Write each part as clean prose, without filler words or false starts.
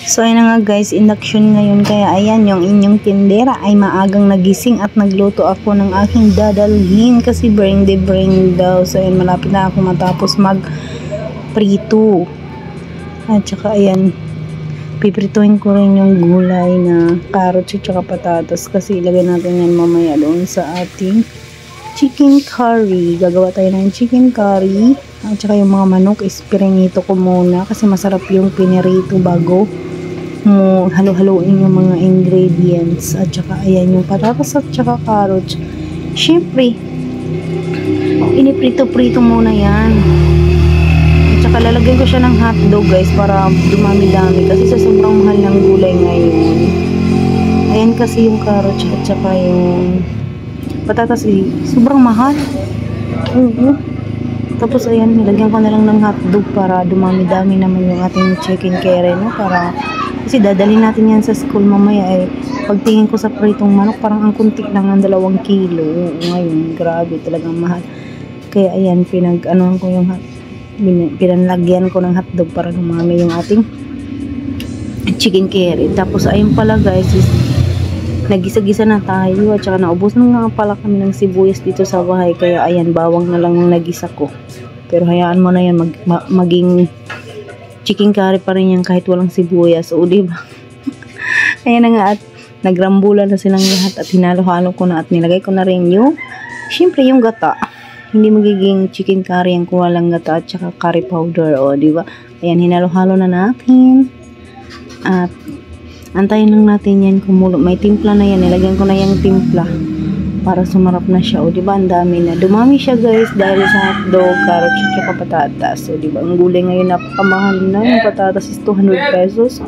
So ayun na nga guys, induction ngayon, kaya ayan yung inyong tindera ay maagang nagising at nagluto ako ng aking dadalhin kasi bring daw. So ayun, malapit na ako matapos mag prito. At saka ayan, piprituhin ko rin yung gulay na carrots at saka patatas kasi ilagay natin yan mamaya doon sa ating chicken curry. Gagawa tayo ng chicken curry. At saka yung mga manok is pirinito ko muna kasi masarap yung pinirito bago mo halo-haloin yung mga ingredients. At saka ayan yung patatas at saka carrots. Syempre iniprito-prito muna yan. At saka lalagyan ko siya ng hotdog guys para dumami-dami kasi sa sobrang mahal ng gulay ngayon. Ayan kasi yung carrots at saka yung patatas sobrang mahal. Tapos ayan, nilagyan ko na lang ng hotdog para dumami-dami naman yung ating chicken curry, no? Para kasi dadalhin natin yan sa school mamaya. Pagtingin ko sa pritong manok parang ang kunti lang ng 2 kilo. Ngayon grabe talagang mahal. Kaya ayan, pinanlagyan ko ng hotdog para dumami yung ating chicken curry. Tapos ayun pala guys, nagisa-gisa na tayo at saka naubos na nga pala kami ng sibuyas dito sa bahay, kaya ayan, bawang na lang yung nagisa ko. Pero hayaan mo na yan, maging chicken curry pa rin yan kahit walang sibuyas. O diba? Ayan na nga, at nagrambula na silang lahat at hinalo-halo ko na at nilagay ko na rin yung syempre yung gata. Hindi magiging chicken curry yan kung walang gata at saka curry powder. O diba? Ayan, hinalo-halo na natin at antayin lang natin yan kumulo. May timpla na yan. Nilagyan ko na yung timpla para sumarap na siya. O diba, ang dami na. Dumami siya guys dahil sa hotdog, carrots, at saka patatas. O diba, ang gulay ngayon napakamahal na. Yung patatas is 200 pesos.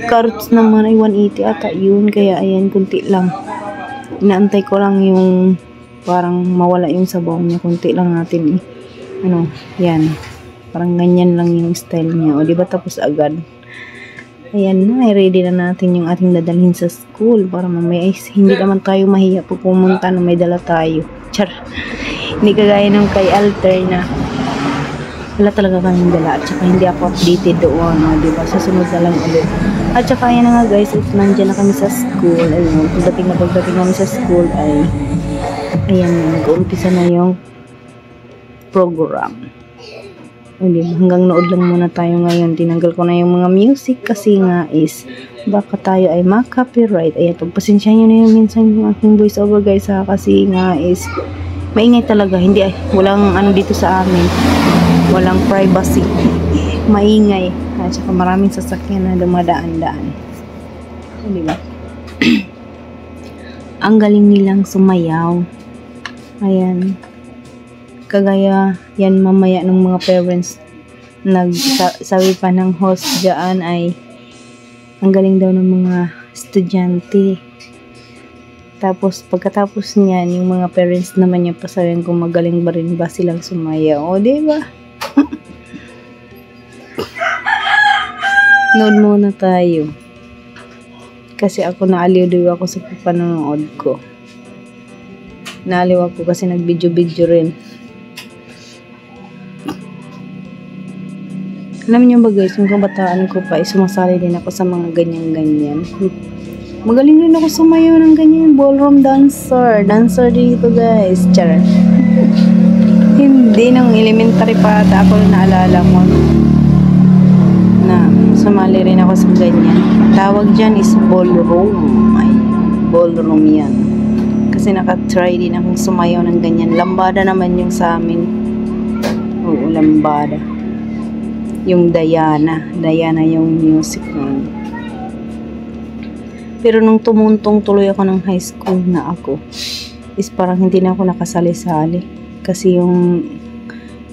Carrots naman ay 180 ata yun. Kaya ayan, kunti lang. Inaantay ko lang yung parang mawala yung sabaw niya. Kunti lang natin yan. Parang ganyan lang yung style niya. O diba, tapos agad. Ayan na, ready na natin yung ating dadalhin sa school para mamaya hindi naman tayo mahiya po pumunta na may dala tayo. Char. Hindi kagaya nung kay Alter na wala talaga kaming dala at saka hindi ako updated doon. Diba? Susunod na lang ulit. At saka ayan na nga guys, nandiyan na kami sa school. Ayun, pagdating kami sa school ay ayan, nag-uumpisa na yung program. Hanggang nood lang muna tayo ngayon. Tinanggal ko na yung mga music kasi nga is baka tayo ay ma-copyright. Ayan, pagpasensyahan nyo na yung minsan yung aking voice over guys ha, kasi nga is maingay talaga. Hindi walang dito sa amin, walang privacy. Maingay at saka maraming sasakyan na dumadaan-daan. Diba? Ang galing nilang sumayaw. Ayan, kagaya yan mamaya ng mga parents nagsabi pa ng host dyan ay ang galing daw ng mga estudyante. Tapos pagkatapos niyan yung mga parents naman yung pasabihin kung magaling ba rin ba silang sumayaw. O diba? Nood muna tayo kasi ako naaliw ako sa panonood ko. Naaliw ako kasi nag-video rin. Alam niyo ba guys, yung kabataan ko pa, sumasali din ako sa mga ganyan-ganyan. Magaling rin ako sumayaw ng ganyan. Ballroom dancer. Dancer dito guys. Char. Hindi, nung elementary pa ata ako naalala mo na sumali rin ako sa ganyan. Tawag dyan is ballroom. Ay, ballroom yan. Kasi nakatry din akong sumayaw ng ganyan. Lambada naman yung sa amin. Oo, lambada. Yung Diana yung music nun. Pero nung tumuntong tuloy ako ng high school na ako is parang hindi na ako nakasali-sali kasi yung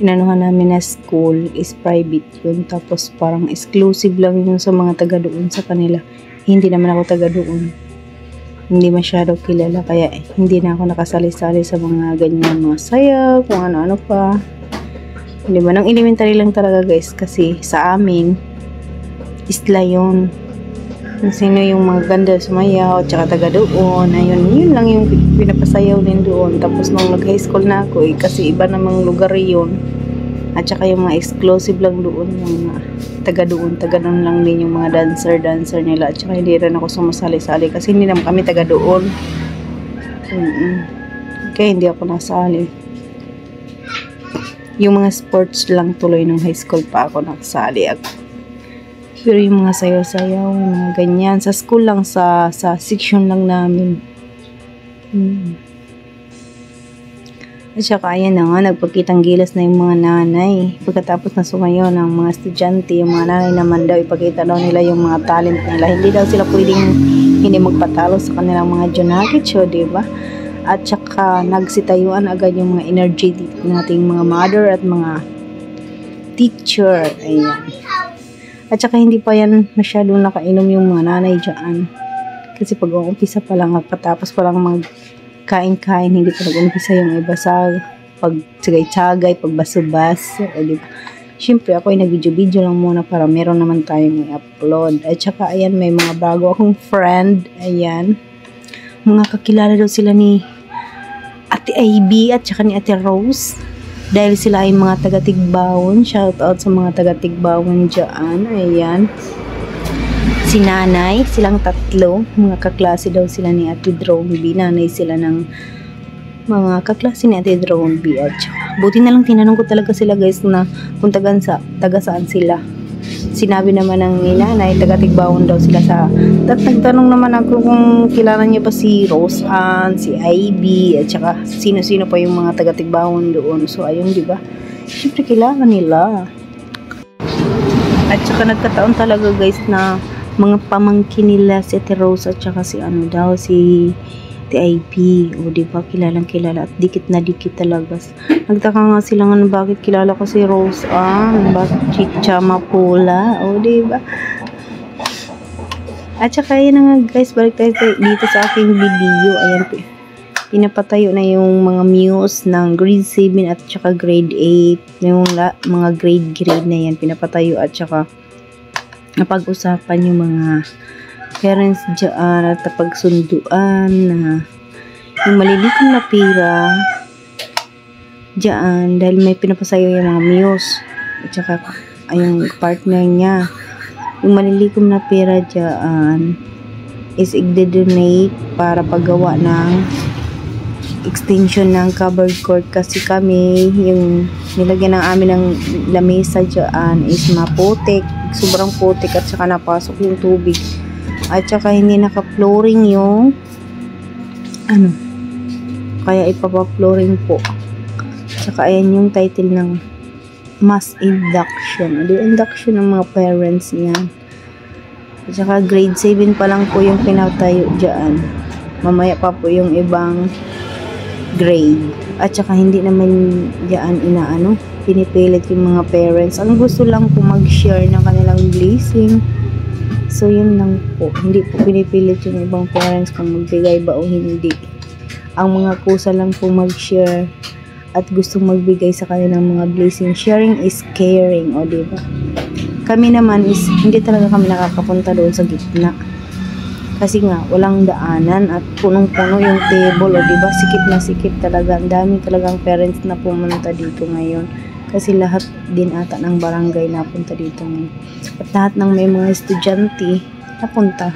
inanuhan namin na school is private yun, tapos parang exclusive lang yun sa mga taga doon sa kanila. Hindi naman ako taga doon, hindi masyado kilala, kaya hindi na ako nakasali-sali sa mga ganyan, mga sayaw, kung ano-ano pa. Di ba? Nang elementary lang talaga guys kasi sa amin isla yun. Sino yung mga ganda sumayaw at saka taga doon. Ayun, yun lang yung pinapasayaw din doon. Tapos nung nag high school na ako kasi iba namang lugar yun. At saka yung mga exclusive lang doon, yung mga taga doon lang din yung mga dancer nila. At saka hindi rin ako sumasali-sali kasi hindi naman kami taga doon. Kaya hindi ako nasali. Yung mga sports lang tuloy ng high school pa ako nakasali ako. Pero yung mga sayaw-sayaw, yung mga ganyan, sa school lang, sa section lang namin. At saka ayan na nga, nagpakitang gilas na yung mga nanay. Pagkatapos na sumayo ng mga estudyante, yung mga nanay naman daw, ipakita daw nila yung mga talent nila. Hindi daw sila pwedeng hindi magpatalo sa kanilang mga junakit show, diba? At saka nagsitayuan agad yung mga energy nating mga mother at mga teacher. Ayan. At saka hindi pa yan masyadong nakainom yung mga nanay dyan. Kasi pag-uumpisa pa lang, katapos pa lang kain-kain, hindi pa nag-umpisa yung iba sa pag-tsagay-tsagay, pagbasubas, diba? Siyempre, ako ay nag-video-video lang muna para meron naman tayong i-upload. At saka, ayan, may mga bago akong friend, ayan. Mga kakilala daw sila ni Ate Ivy at saka ni Ate Rose. Dahil sila ay mga taga-Tigbawon. Shout out sa mga taga-Tigbawon dyan, ayan. Si nanay, silang tatlo, mga kaklase daw sila ni Ate Drone B. Nanay sila ng mga kaklase ni Ate Drone B. At buti na lang tinanong ko talaga sila guys na kung taga saan sila. Sinabi naman ng nanay, taga-Tigbawon daw sila sa. At nagtanong naman ako kung kilala niya ba si Rose Ann, si Ivy, at saka sino-sino pa yung mga taga-Tigbawon doon. So ayun, di ba? Siyempre kilala nila. At saka nagkataon talaga guys na mga pamangkin nila si Ate Rose at saka si ano daw, si TIP. O diba, kilalang kilala at dikit na dikit talaga. Nagtaka nga sila nga bakit kilala ko si Rose bakit chicha mapula. O diba. At saka yun nga guys, balik tayo dito sa aking video. Ayan, pinapatayo na yung mga muse ng grade 7 at saka grade 8. Yung mga grade na yan pinapatayo at saka napag-usapan yung mga parents dyan at pagsunduan na yung malilikom na pira dyan dahil may pinapasayo yung mga muse at saka yung partner niya. Yung malilikom na pira dyan is i-donate para paggawa ng extension ng covered court kasi kami yung nilagyan ng amin ng lamesa dyan is maputik, sobrang putik at saka napasok yung tubig at saka hindi naka-flooring yung kaya ipapa-flooring po. Saka ayan yung title ng mass induction, induction ng mga parents niyan. At saka grade 7 pa lang po yung pinatayo dyan, mamaya pa po yung ibang grade. At saka hindi naman dyan pinipilit yung mga parents. Ang gusto lang po mag-share ng kanilang blessing. So yun lang po, hindi po pinipilit yung ibang parents kung magbigay ba o hindi. Ang mga kusa lang po mag-share at gustong magbigay sa kanilang mga blessing. Sharing is caring, o diba? Kami naman is hindi talaga kami nakakapunta doon sa gitna. Kasi nga, walang daanan at punong-puno yung table, o diba? Sikip na sikip talaga. Ang dami talagang parents na pumunta dito ngayon. Kasi lahat din ata ng barangay napunta dito ngayon. At lahat ng may mga estudyante napunta.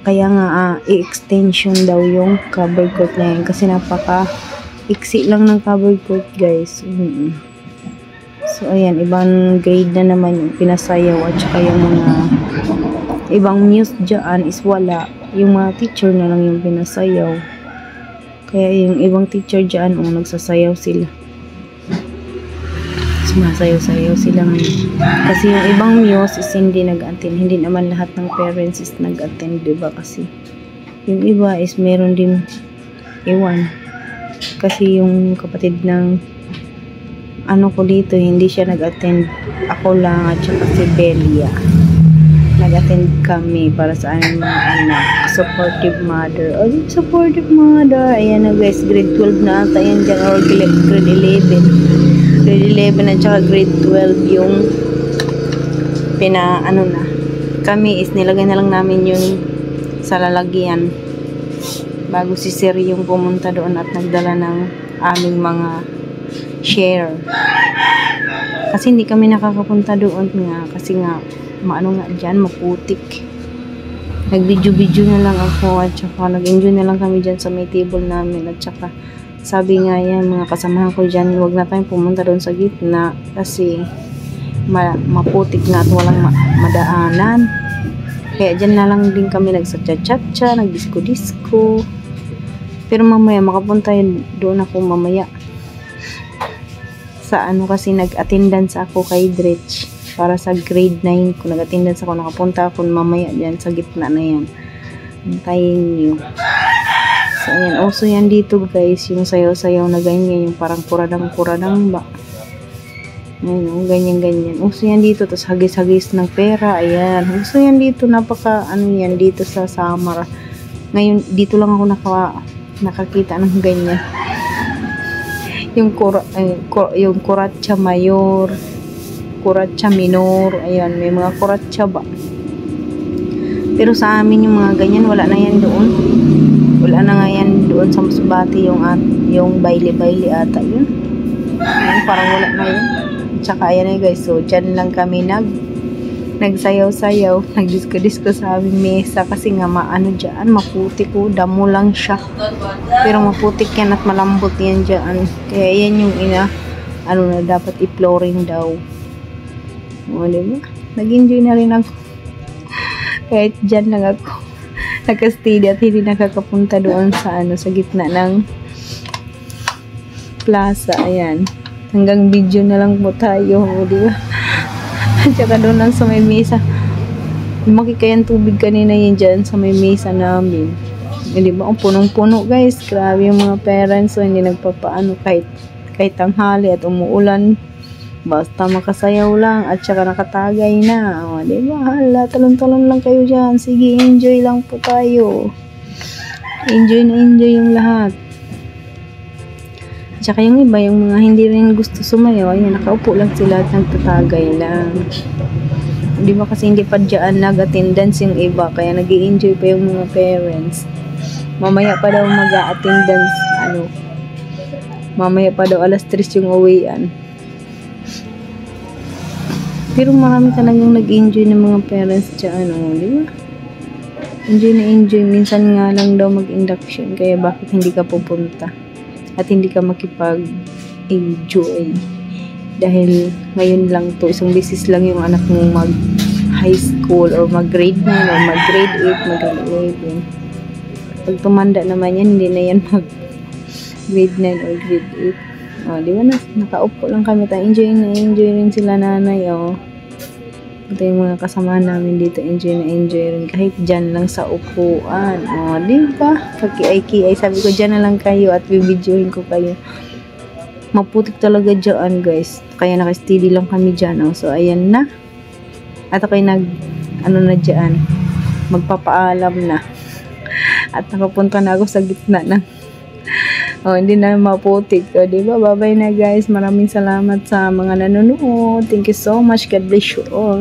Kaya nga, i-extension daw yung covered court ngayon. Kasi napaka-iksi lang ng covered court, guys. So, ayan, ibang grade na naman yung pinasayaw at saka yung mga ibang muse dyan is wala. Yung mga teacher na lang yung pinasayaw. Kaya yung ibang teacher dyan, nagsasayaw sila. Sumasayaw-sayaw sila ngayon. Kasi yung ibang muse is hindi nag-attend. Hindi naman lahat ng parents is nag-attend, diba? Kasi yung iba is meron din iwan. Kasi yung kapatid ng ko dito, hindi siya nag-attend. Ako lang at saka si Belia. Nag-attend kami para sa aming mga anak. Supportive mother. O, supportive mother. Ayan na guys, grade 12 na ata yan dyan, or grade 11. Grade 11 at saka grade 12 yung kami is nilagay na lang namin yun sa lalagyan bago si Sir yung pumunta doon at nagdala ng aming mga share. Kasi hindi kami nakakapunta doon nga. Kasi nga, maano nga dyan, maputik. Nag-video-video na lang ako at saka nag-enjoy na lang kami dyan sa may table namin. At saka, sabi nga yan, mga kasamahan ko dyan, huwag na tayong pumunta doon sa gitna. Kasi, maputik na at walang madaanan. Kaya dyan na lang din kami nagsatsa-tsa, nagdisko-disko. Pero mamaya, makapunta yun doon ako mamaya. Sa ano kasi nag-attendance ako kay Dretch para sa grade 9 ko. Nag-attendance ako, nakapunta ako mamaya dyan sa gitna na yan. Antayin nyo. So, ayan. Also yan dito guys, yung sayaw-sayaw na ganyan, yung parang kuradang-kuradang ba. Ayan, ganyan-ganyan. Uso yan dito, tapos hagis-hagis ng pera. Ayan. Uso yan dito, napaka, ano yan, dito sa Samar. Ngayon, dito lang ako nakakita ng ganyan. Yung kuratsa mayor, kuratsa minor, ayan, may mga kuratsa ba. Pero sa amin yung mga ganyan, wala na yan doon. Wala na nga yan doon sa Masbate, yung baile-baile ata yun. Ayan, parang wala na yun. Tsaka ayan eh guys, so dyan lang kami nagsayaw-sayaw, nagdisko-disko sa aming mesa kasi nga maano dyan, maputik ko, damo lang siya. Pero maputik yan at malambot yan dyan. Kaya yan yung na dapat i-flooring daw. O, diba? Nag-enjoy na rin ako. Kahit dyan lang ako nakasteady at hindi nakakapunta doon sa sa gitna ng plaza. Ayan. Hanggang video na lang po tayo. O, diba? At saka doon lang sa may mesa. Makikayang tubig kanina yun dyan sa may mesa namin. Hindi ba? Punong-puno guys. Grabe yung mga parents. So, hindi nagpapaano kahit tanghali at umuulan. Basta makasayaw lang. At saka nakatagay na. O, diba? Hala, talon-talon lang kayo dyan. Sige, enjoy lang po tayo. Enjoy na enjoy yung lahat. Tsaka yung iba, yung mga hindi rin gusto sumayaw, ayan, nakaupo lang sila at nagtatagay lang. Di ba kasi hindi pa dyan nag-attendance yung iba, kaya nag-i-enjoy pa yung mga parents. Mamaya pa daw mag-attendance, mamaya pa daw alas 3 yung uwian. Pero marami talagang nag-enjoy ng mga parents dyan, di ba? Enjoy na enjoy, minsan nga lang daw mag-induction, kaya bakit hindi ka pupunta? At hindi ka makipag-enjoy dahil ngayon lang to, isang beses lang yung anak mong mag-high school or mag-grade 9 or mag-grade 8, mag-grade 11. Pag tumanda naman yan, hindi na yan mag-grade 9 or grade 8. O, di ba na? Nakaupo lang kami tayo. Enjoy rin sila nanay. O, ito yung mga kasama namin dito. Enjoy rin kahit dyan lang sa upuan. O, di ba? Pagkiay-kiay, sabi ko dyan na lang kayo at bibidyohin ko kayo. Maputik talaga dyan guys. Kaya naka-steady lang kami dyan. O, so, ayan na. At ako'y na dyan. Magpapaalam na. At nakapunta na ako sa gitna ng hindi na maputik. O, diba? Bye-bye na guys. Maraming salamat sa mga nanonood. Thank you so much. God bless you all.